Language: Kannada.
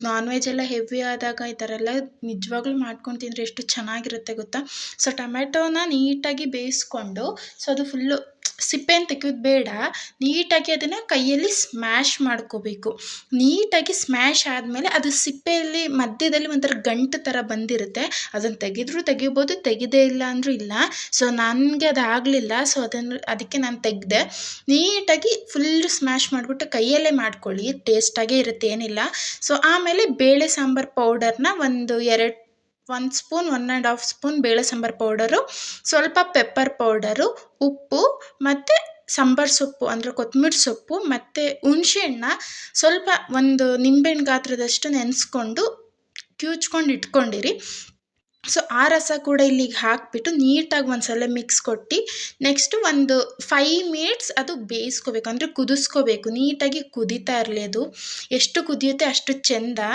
ನಾನ್ ವೆಜ್ ಎಲ್ಲ ಹೆವಿ ಆದಾಗ ಈ ಥರ ಎಲ್ಲ ನಿಜವಾಗ್ಲೂ ಮಾಡ್ಕೊಂಡು ತಿಂದರೆ ಎಷ್ಟು ಚೆನ್ನಾಗಿರುತ್ತೆ ಗೊತ್ತಾ. ಸೊ ಟೊಮ್ಯಾಟೋನ ನೀಟಾಗಿ ಬೇಯಿಸ್ಕೊಂಡು, ಸೊ ಅದು ಫುಲ್ಲು ಸಿಪ್ಪೆನ ತೆಗೆಯೋದು ಬೇಡ. ನೀಟಾಗಿ ಅದನ್ನು ಕೈಯಲ್ಲಿ ಸ್ಮ್ಯಾಶ್ ಮಾಡ್ಕೋಬೇಕು. ನೀಟಾಗಿ ಸ್ಮ್ಯಾಶ್ ಆದಮೇಲೆ ಅದು ಸಿಪ್ಪೆಯಲ್ಲಿ ಮಧ್ಯದಲ್ಲಿ ಒಂಥರ ಗಂಟು ಥರ ಬಂದಿರುತ್ತೆ. ಅದನ್ನು ತೆಗೆದ್ರೂ ತೆಗಿಬೋದು, ತೆಗೆದೇ ಇಲ್ಲ ಅಂದರೂ ಇಲ್ಲ. ಸೊ ನನಗೆ ಅದು ಆಗಲಿಲ್ಲ. ಸೊ ಅದಕ್ಕೆ ನಾನು ತೆಗೆದೆ. ನೀಟಾಗಿ ಫುಲ್ಲು ಸ್ಮ್ಯಾಶ್ ಮಾಡಿಬಿಟ್ಟು ಕೈಯಲ್ಲೇ ಮಾಡ್ಕೊಳ್ಳಿ, ಟೇಸ್ಟಾಗೇ ಇರುತ್ತೆ, ಏನಿಲ್ಲ. ಸೊ ಆಮೇಲೆ ಬೇಳೆ ಸಾಂಬಾರು ಪೌಡರ್ನ ಒಂದು 1 ಸ್ಪೂನ್, 1 1/2 ಸ್ಪೂನ್ ಬೇಳೆ ಸಾಂಬಾರು ಪೌಡರು, ಸ್ವಲ್ಪ ಪೆಪ್ಪರ್ ಪೌಡರು, ಉಪ್ಪು ಮತ್ತು ಸಾಂಬಾರು ಸೊಪ್ಪು ಅಂದರೆ ಕೊತ್ತಂಬರಿ ಸೊಪ್ಪು ಮತ್ತು ಹುಣಸೆಹಣ್ಣ ಸ್ವಲ್ಪ ಒಂದು ನಿಂಬೆಹಣ್ಣು ಗಾತ್ರದಷ್ಟು ನೆನೆಸ್ಕೊಂಡು ಕಿವುಚ್ಕೊಂಡು ಇಟ್ಕೊಂಡಿರಿ. ಸೊ ಆ ರಸ ಕೂಡ ಇಲ್ಲಿಗೆ ಹಾಕಿಬಿಟ್ಟು ನೀಟಾಗಿ ಒಂದು ಸಲ ಮಿಕ್ಸ್ ಕೊಟ್ಟು, ನೆಕ್ಸ್ಟು ಒಂದು 5 ಮಿನಿಟ್ಸ್ ಅದು ಬೇಯಿಸ್ಕೋಬೇಕು, ಅಂದರೆ ಕುದಿಸ್ಕೋಬೇಕು. ನೀಟಾಗಿ ಕುದೀತಾ ಇರಲಿ ಅದು. ಎಷ್ಟು ಕುದಿಯುತ್ತೆ ಅಷ್ಟು ಚೆಂದ.